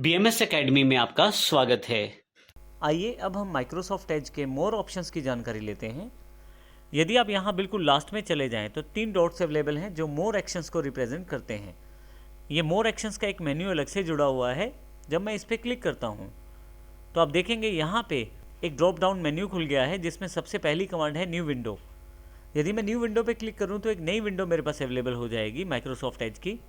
BMS academy में आपका स्वागत है। आइए अब हम माइक्रोसॉफ्ट एज के मोर ऑप्शंस की जानकारी लेते हैं। यदि आप यहाँ बिल्कुल लास्ट में चले जाएं तो 3 डॉट्स अवेलेबल हैं जो मोर एक्शंस को रिप्रेजेंट करते हैं। ये मोर एक्शंस का एक मेन्यू अलग से जुड़ा हुआ है। जब मैं इस पर क्लिक करता हूँ तो आप देखेंगे यहाँ पे एक ड्रॉप डाउन मेन्यू खुल गया है जिसमें सबसे पहली कमांड है न्यू विंडो। यदि मैं न्यू विंडो पे क्लिक करूँ तो एक नई विंडो मेरे पास अवेलेबल हो जाएगी माइक्रोसॉफ्ट एज की।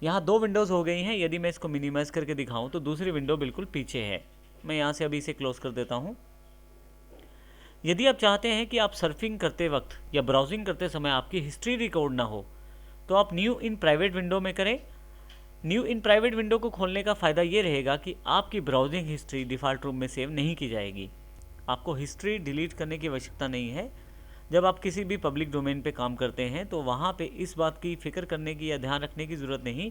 यहाँ 2 विंडोज़ हो गई हैं। यदि मैं इसको मिनिमाइज़ करके दिखाऊँ तो दूसरी विंडो बिल्कुल पीछे है। मैं यहाँ से अभी इसे क्लोज कर देता हूँ। यदि आप चाहते हैं कि आप सर्फिंग करते वक्त या ब्राउजिंग करते समय आपकी हिस्ट्री रिकॉर्ड ना हो तो आप न्यू इन प्राइवेट विंडो में करें। न्यू इन प्राइवेट विंडो को खोलने का फ़ायदा ये रहेगा कि आपकी ब्राउजिंग हिस्ट्री डिफ़ॉल्ट रूप में सेव नहीं की जाएगी। आपको हिस्ट्री डिलीट करने की आवश्यकता नहीं है। जब आप किसी भी पब्लिक डोमेन पे काम करते हैं तो वहाँ पे इस बात की फ़िक्र करने की या ध्यान रखने की ज़रूरत नहीं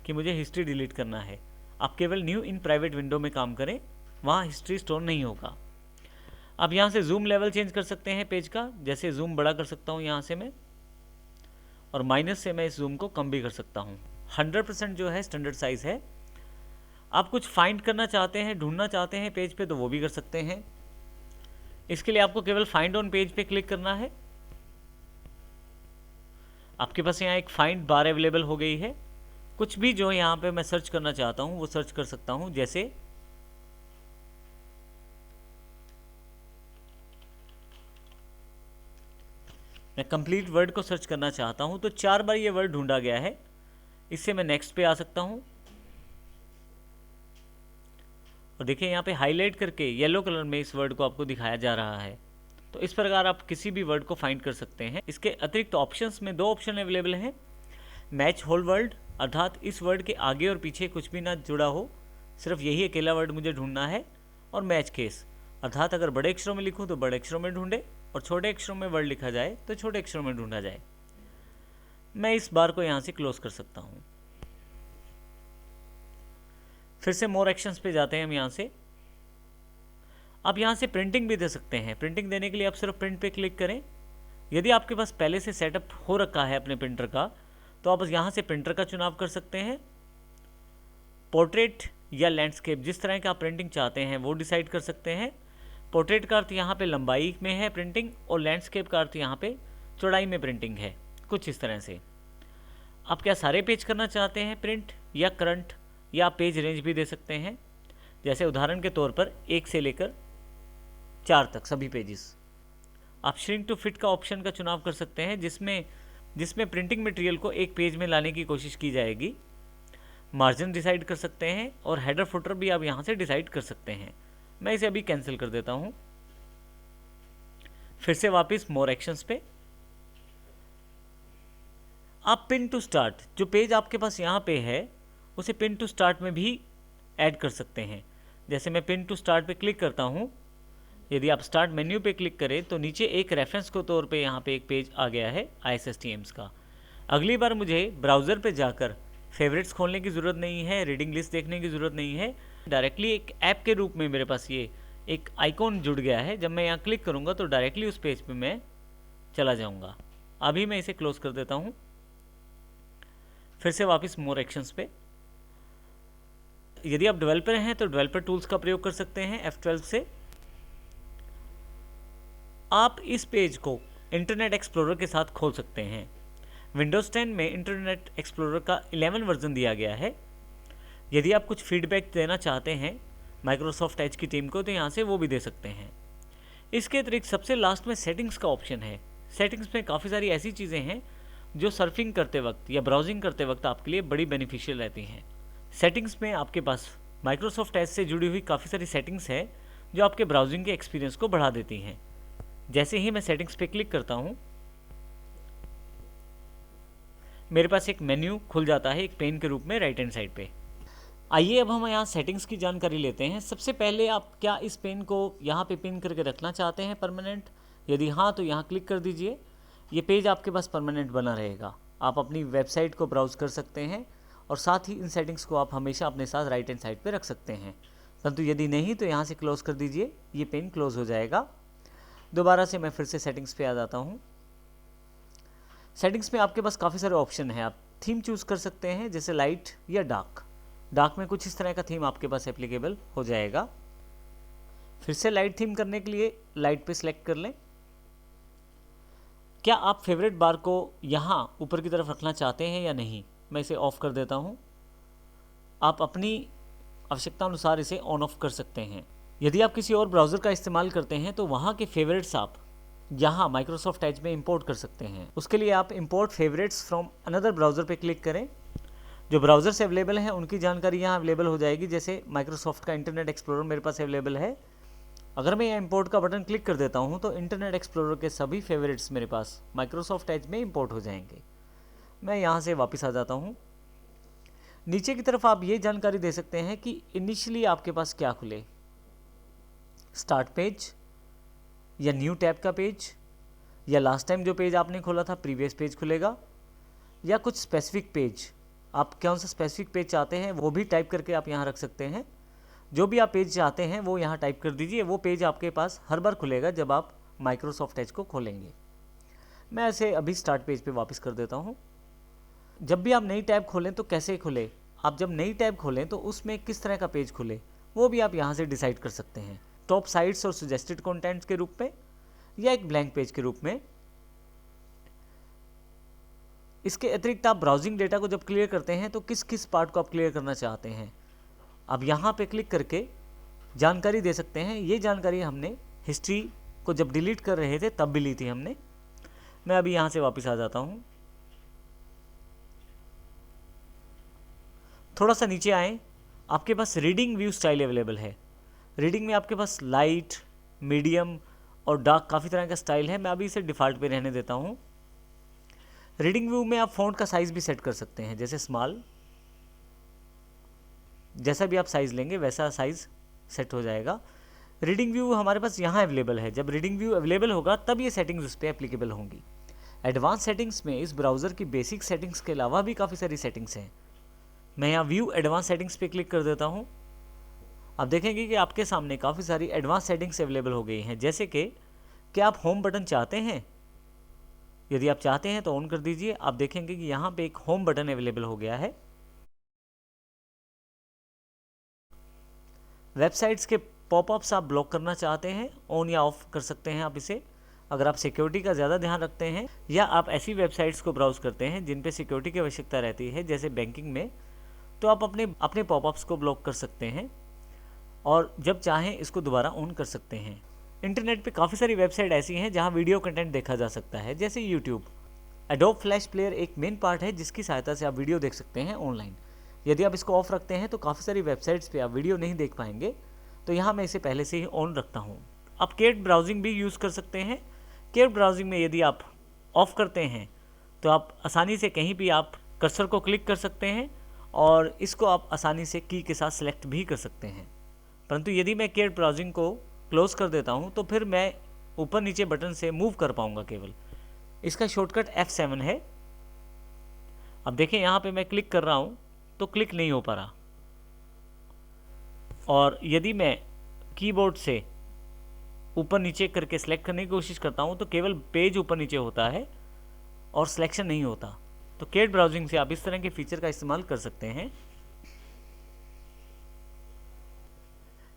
कि मुझे हिस्ट्री डिलीट करना है। आप केवल न्यू इन प्राइवेट विंडो में काम करें, वहाँ हिस्ट्री स्टोर नहीं होगा। आप यहाँ से जूम लेवल चेंज कर सकते हैं पेज का। जैसे जूम बड़ा कर सकता हूँ यहाँ से मैं, और माइनस से मैं इस जूम को कम भी कर सकता हूँ। 100% जो है स्टैंडर्ड साइज़ है। आप कुछ फाइंड करना चाहते हैं, ढूंढना चाहते हैं पेज पे, तो वो भी कर सकते हैं। इसके लिए आपको केवल फाइंड ऑन पेज पे क्लिक करना है। आपके पास यहाँ एक फाइंड बार अवेलेबल हो गई है। कुछ भी जो यहाँ पे मैं सर्च करना चाहता हूँ वो सर्च कर सकता हूँ। जैसे मैं कंप्लीट वर्ड को सर्च करना चाहता हूँ तो 4 बार ये वर्ड ढूंढा गया है। इससे मैं नेक्स्ट पे आ सकता हूँ और देखिए यहाँ पे हाईलाइट करके येलो कलर में इस वर्ड को आपको दिखाया जा रहा है। तो इस प्रकार आप किसी भी वर्ड को फाइंड कर सकते हैं। इसके अतिरिक्त ऑप्शंस में 2 ऑप्शन अवेलेबल हैं। मैच होल वर्ड, अर्थात इस वर्ड के आगे और पीछे कुछ भी ना जुड़ा हो, सिर्फ यही अकेला वर्ड मुझे ढूंढना है। और मैच केस, अर्थात अगर बड़े अक्षरों में लिखूँ तो बड़े अक्षरों में ढूंढे और छोटे अक्षरों में वर्ड लिखा जाए तो छोटे अक्षरों में ढूंढा जाए। मैं इस बार को यहाँ से क्लोज कर सकता हूँ। फिर से मोर एक्शंस पे जाते हैं हम यहाँ से। आप यहाँ से प्रिंटिंग भी दे सकते हैं। प्रिंटिंग देने के लिए आप सिर्फ प्रिंट पे क्लिक करें। यदि आपके पास पहले से सेटअप हो रखा है अपने प्रिंटर का तो आप यहाँ से प्रिंटर का चुनाव कर सकते हैं। पोर्ट्रेट या लैंडस्केप, जिस तरह का आप प्रिंटिंग चाहते हैं वो डिसाइड कर सकते हैं। पोर्ट्रेट का अर्थ यहाँ पे लंबाई में है प्रिंटिंग, और लैंडस्केप का अर्थ यहाँ पे चौड़ाई में प्रिंटिंग है। कुछ इस तरह से। आप क्या सारे पेज करना चाहते हैं प्रिंट, या करंट, या आप पेज रेंज भी दे सकते हैं। जैसे उदाहरण के तौर पर 1 से लेकर 4 तक सभी पेजेस। आप श्रिंक टू फिट का ऑप्शन का चुनाव कर सकते हैं जिसमें प्रिंटिंग मटेरियल को एक पेज में लाने की कोशिश की जाएगी। मार्जिन डिसाइड कर सकते हैं और हेडर फुटर भी आप यहाँ से डिसाइड कर सकते हैं। मैं इसे अभी कैंसिल कर देता हूँ। फिर से वापस मोर एक्शंस पे। आप पिन टू स्टार्ट, जो पेज आपके पास यहाँ पे है उसे पिन टू स्टार्ट में भी ऐड कर सकते हैं। जैसे मैं पिन टू स्टार्ट पे क्लिक करता हूँ। यदि आप स्टार्ट मेन्यू पे क्लिक करें तो नीचे एक रेफरेंस के तौर पे यहाँ पे एक पेज आ गया है ISSTMs का। अगली बार मुझे ब्राउज़र पे जाकर फेवरेट्स खोलने की ज़रूरत नहीं है, रीडिंग लिस्ट देखने की ज़रूरत नहीं है। डायरेक्टली एक ऐप के रूप में मेरे पास ये एक आइकॉन जुड़ गया है। जब मैं यहाँ क्लिक करूँगा तो डायरेक्टली उस पेज पे मैं चला जाऊँगा। अभी मैं इसे क्लोज कर देता हूँ। फिर से वापस मोर एक्शंस पे। यदि आप डेवलपर हैं तो डेवलपर टूल्स का प्रयोग कर सकते हैं F12 से। आप इस पेज को इंटरनेट एक्सप्लोरर के साथ खोल सकते हैं। विंडोज़ 10 में इंटरनेट एक्सप्लोरर का 11 वर्जन दिया गया है। यदि आप कुछ फीडबैक देना चाहते हैं माइक्रोसॉफ्ट एज की टीम को तो यहाँ से वो भी दे सकते हैं। इसके अतिरिक्त सबसे लास्ट में सेटिंग्स का ऑप्शन है। सेटिंग्स में काफ़ी सारी ऐसी चीज़ें हैं जो सर्फिंग करते वक्त या ब्राउजिंग करते वक्त आपके लिए बड़ी बेनिफिशियल रहती हैं। सेटिंग्स में आपके पास माइक्रोसॉफ्ट एज से जुड़ी हुई काफ़ी सारी सेटिंग्स है जो आपके ब्राउजिंग के एक्सपीरियंस को बढ़ा देती हैं। जैसे ही मैं सेटिंग्स पे क्लिक करता हूँ मेरे पास एक मेन्यू खुल जाता है एक पेन के रूप में राइट हैंड साइड पे। आइए अब हम यहाँ सेटिंग्स की जानकारी लेते हैं। सबसे पहले आप क्या इस पेन को यहाँ पे पिन करके रखना चाहते हैं परमानेंट? यदि हाँ तो यहाँ क्लिक कर दीजिए। ये पेज आपके पास परमानेंट बना रहेगा। आप अपनी वेबसाइट को ब्राउज़ कर सकते हैं और साथ ही इन सेटिंग्स को आप हमेशा अपने साथ राइट हैंड साइड पे रख सकते हैं। परंतु यदि नहीं तो यहाँ से क्लोज़ कर दीजिए, ये पेन क्लोज़ हो जाएगा। दोबारा से मैं फिर से सेटिंग्स पे आ जाता हूँ। सेटिंग्स में आपके पास काफ़ी सारे ऑप्शन हैं। आप थीम चूज़ कर सकते हैं जैसे लाइट या डार्क। डार्क में कुछ इस तरह का थीम आपके पास एप्लीकेबल हो जाएगा। फिर से लाइट थीम करने के लिए लाइट पे सिलेक्ट कर लें। क्या आप फेवरेट बार को यहाँ ऊपर की तरफ रखना चाहते हैं या नहीं? मैं इसे ऑफ कर देता हूँ। आप अपनी आवश्यकता अनुसार इसे ऑन ऑफ कर सकते हैं। यदि आप किसी और ब्राउज़र का इस्तेमाल करते हैं तो वहाँ के फेवरेट्स आप यहाँ माइक्रोसॉफ्ट एज में इंपोर्ट कर सकते हैं। उसके लिए आप import favourites from another browser पे क्लिक करें। जो ब्राउज़र्स अवेलेबल हैं उनकी जानकारी यहाँ अवेलेबल हो जाएगी। जैसे माइक्रोसॉफ्ट का इंटरनेट एक्सप्लोरर मेरे पास अवेलेबल है। अगर मैं यहाँ इंपोर्ट का बटन क्लिक कर देता हूँ तो इंटरनेट एक्सप्लोरर के सभी फेवरेट्स मेरे पास माइक्रोसॉफ्ट एज में इंपोर्ट हो जाएंगे। मैं यहाँ से वापस आ जाता हूँ। नीचे की तरफ आप ये जानकारी दे सकते हैं कि इनिशियली आपके पास क्या खुले, स्टार्ट पेज या न्यू टैब का पेज, या लास्ट टाइम जो पेज आपने खोला था प्रीवियस पेज खुलेगा, या कुछ स्पेसिफिक पेज। आप कौन सा स्पेसिफिक पेज चाहते हैं वो भी टाइप करके आप यहाँ रख सकते हैं। जो भी आप पेज चाहते हैं वो यहाँ टाइप कर दीजिए। वो पेज आपके पास हर बार खुलेगा जब आप माइक्रोसॉफ्ट एज को खोलेंगे। मैं इसे अभी स्टार्ट पेज पे वापस कर देता हूँ। जब भी आप नई टैब खोलें तो कैसे खुले, आप जब नई टैब खोलें तो उसमें किस तरह का पेज खुले, वो भी आप यहाँ से डिसाइड कर सकते हैं। टॉप साइट्स और सजेस्टेड कंटेंट्स के रूप में या एक ब्लैंक पेज के रूप में। इसके अतिरिक्त आप ब्राउजिंग डेटा को जब क्लियर करते हैं तो किस किस पार्ट को आप क्लियर करना चाहते हैं, अब यहाँ पे क्लिक करके जानकारी दे सकते हैं। ये जानकारी हमने हिस्ट्री को जब डिलीट कर रहे थे तब भी ली थी हमने। मैं अभी यहाँ से वापस आ जाता हूँ। थोड़ा सा नीचे आएँ, आपके पास रीडिंग व्यू स्टाइल अवेलेबल है। रीडिंग में आपके पास लाइट, मीडियम और डार्क काफ़ी तरह का स्टाइल है। मैं अभी इसे डिफ़ॉल्ट पे रहने देता हूँ। रीडिंग व्यू में आप फ़ॉन्ट का साइज़ भी सेट कर सकते हैं, जैसे स्मॉल, जैसा भी आप साइज़ लेंगे वैसा साइज़ सेट हो जाएगा। रीडिंग व्यू हमारे पास यहाँ अवेलेबल है। जब रीडिंग व्यू अवेलेबल होगा तब ये सेटिंग्स उस पर एप्लीकेबल होंगी। एडवांस सेटिंग्स में इस ब्राउज़र की बेसिक सेटिंग्स के अलावा भी काफ़ी सारी सेटिंग्स हैं। मैं यहाँ व्यू एडवांस सेटिंग्स पे क्लिक कर देता हूँ। आप देखेंगे कि आपके सामने काफ़ी सारी एडवांस सेटिंग्स अवेलेबल हो गई हैं। जैसे कि क्या आप होम बटन चाहते हैं? यदि आप चाहते हैं तो ऑन कर दीजिए। आप देखेंगे कि यहाँ पे एक होम बटन अवेलेबल हो गया है। वेबसाइट्स के पॉपअप्स आप ब्लॉक करना चाहते हैं, ऑन या ऑफ कर सकते हैं आप इसे। अगर आप सिक्योरिटी का ज़्यादा ध्यान रखते हैं या आप ऐसी वेबसाइट्स को ब्राउज़ करते हैं जिन पे सिक्योरिटी की आवश्यकता रहती है, जैसे बैंकिंग में, तो आप अपने पॉपअप्स को ब्लॉक कर सकते हैं और जब चाहें इसको दोबारा ऑन कर सकते हैं। इंटरनेट पे काफ़ी सारी वेबसाइट ऐसी हैं जहां वीडियो कंटेंट देखा जा सकता है, जैसे यूट्यूब। एडोब फ्लैश प्लेयर एक मेन पार्ट है जिसकी सहायता से आप वीडियो देख सकते हैं ऑनलाइन। यदि आप इसको ऑफ रखते हैं तो काफ़ी सारी वेबसाइट्स पे आप वीडियो नहीं देख पाएंगे, तो यहाँ मैं इसे पहले से ही ऑन रखता हूँ। आप केट ब्राउजिंग भी यूज़ कर सकते हैं। केट ब्राउजिंग में यदि आप ऑफ करते हैं तो आप आसानी से कहीं भी आप कर्सर को क्लिक कर सकते हैं और इसको आप आसानी से की के साथ सेलेक्ट भी कर सकते हैं। परंतु यदि मैं केट ब्राउजिंग को क्लोज़ कर देता हूँ तो फिर मैं ऊपर नीचे बटन से मूव कर पाऊँगा केवल। इसका शॉर्टकट F7 है। अब देखें यहाँ पे मैं क्लिक कर रहा हूँ तो क्लिक नहीं हो पा रहा, और यदि मैं कीबोर्ड से ऊपर नीचे करके सिलेक्ट करने की कोशिश करता हूँ तो केवल पेज ऊपर नीचे होता है और सिलेक्शन नहीं होता। तो केट ब्राउजिंग से आप इस तरह के फीचर का इस्तेमाल कर सकते हैं।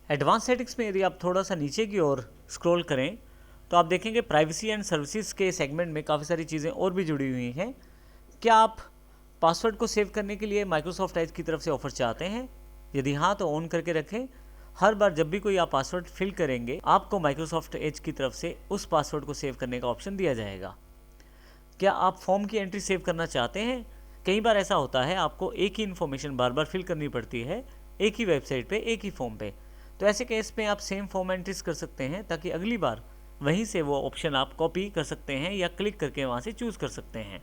एडवांस सेटिंग्स में यदि आप थोड़ा सा नीचे की ओर स्क्रॉल करें तो आप देखेंगे प्राइवेसी एंड सर्विसेज के सेगमेंट में काफ़ी सारी चीज़ें और भी जुड़ी हुई हैं। क्या आप पासवर्ड को सेव करने के लिए माइक्रोसॉफ्ट एज की तरफ से ऑफर चाहते हैं? यदि हाँ तो ऑन करके रखें। हर बार जब भी कोई आप पासवर्ड फिल करेंगे आपको माइक्रोसॉफ्ट एज की तरफ से उस पासवर्ड को सेव करने का ऑप्शन दिया जाएगा। क्या आप फॉर्म की एंट्री सेव करना चाहते हैं? कई बार ऐसा होता है आपको एक ही इन्फॉर्मेशन बार बार फिल करनी पड़ती है एक ही वेबसाइट पे, एक ही फॉर्म पे। तो ऐसे केस में आप सेम फॉर्म एंट्रीज कर सकते हैं ताकि अगली बार वहीं से वो ऑप्शन आप कॉपी कर सकते हैं या क्लिक करके वहाँ से चूज़ कर सकते हैं।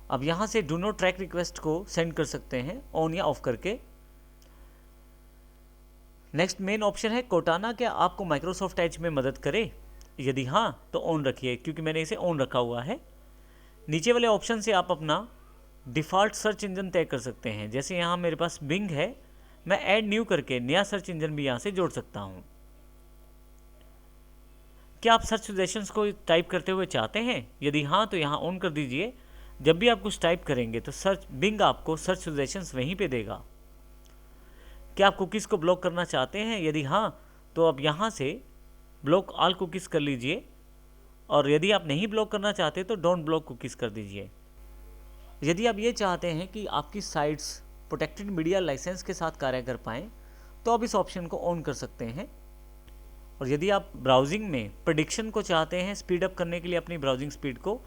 अब यहाँ से डू नॉट ट्रैक रिक्वेस्ट को सेंड कर सकते हैं ऑन या ऑफ करके। नेक्स्ट मेन ऑप्शन है कोटाना, क्या आपको माइक्रोसॉफ्ट एज में मदद करे? यदि हाँ तो ऑन रखिए, क्योंकि मैंने इसे ऑन रखा हुआ है। नीचे वाले ऑप्शन से आप अपना डिफ़ॉल्ट सर्च इंजन तय कर सकते हैं। जैसे यहाँ मेरे पास बिंग है, मैं ऐड न्यू करके नया सर्च इंजन भी यहाँ से जोड़ सकता हूँ। क्या आप सर्च सजेशंस को टाइप करते हुए चाहते हैं? यदि हाँ तो यहाँ ऑन कर दीजिए। जब भी आप कुछ टाइप करेंगे तो सर्च बिंग आपको सर्च सजेशंस वहीं पे देगा। क्या आप कुकीज़ को ब्लॉक करना चाहते हैं? यदि हाँ, तो आप यहाँ से ब्लॉक ऑल कुकीज़ कर लीजिए, और यदि आप नहीं ब्लॉक करना चाहते तो डोंट ब्लॉक कुकीज़ कर दीजिए। यदि आप ये चाहते हैं कि आपकी साइट्स प्रोटेक्टेड मीडिया लाइसेंस के साथ कार्य कर पाएँ, तो आप इस ऑप्शन को ऑन कर सकते हैं। और यदि आप ब्राउजिंग में प्रेडिक्शन को चाहते हैं स्पीड अप करने के लिए अपनी ब्राउजिंग स्पीड को,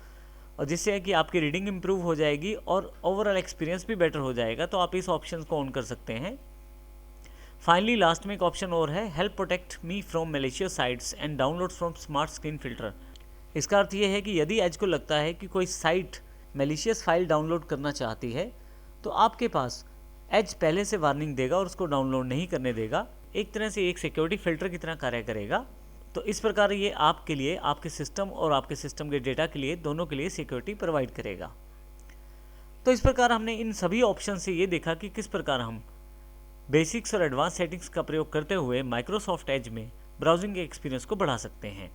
और जिससे है कि आपकी रीडिंग इंप्रूव हो जाएगी और ओवरऑल एक्सपीरियंस भी बेटर हो जाएगा, तो आप इस ऑप्शन को ऑन कर सकते हैं। फाइनली लास्ट में एक ऑप्शन और है, help protect me from malicious sites and download from smart screen filter. इसका अर्थ ये है कि यदि एज को लगता है कि कोई साइट मैलिशियस फाइल डाउनलोड करना चाहती है, तो आपके पास एज पहले से वार्निंग देगा और उसको डाउनलोड नहीं करने देगा। एक तरह से एक सिक्योरिटी फिल्टर की तरह कार्य करेगा। तो इस प्रकार ये आपके लिए, आपके सिस्टम और आपके सिस्टम के डेटा के लिए, दोनों के लिए सिक्योरिटी प्रोवाइड करेगा। तो इस प्रकार हमने इन सभी ऑप्शन से ये देखा कि किस प्रकार हम बेसिक्स और एडवांस सेटिंग्स का प्रयोग करते हुए माइक्रोसॉफ्ट एज में ब्राउजिंग के एक्सपीरियंस को बढ़ा सकते हैं।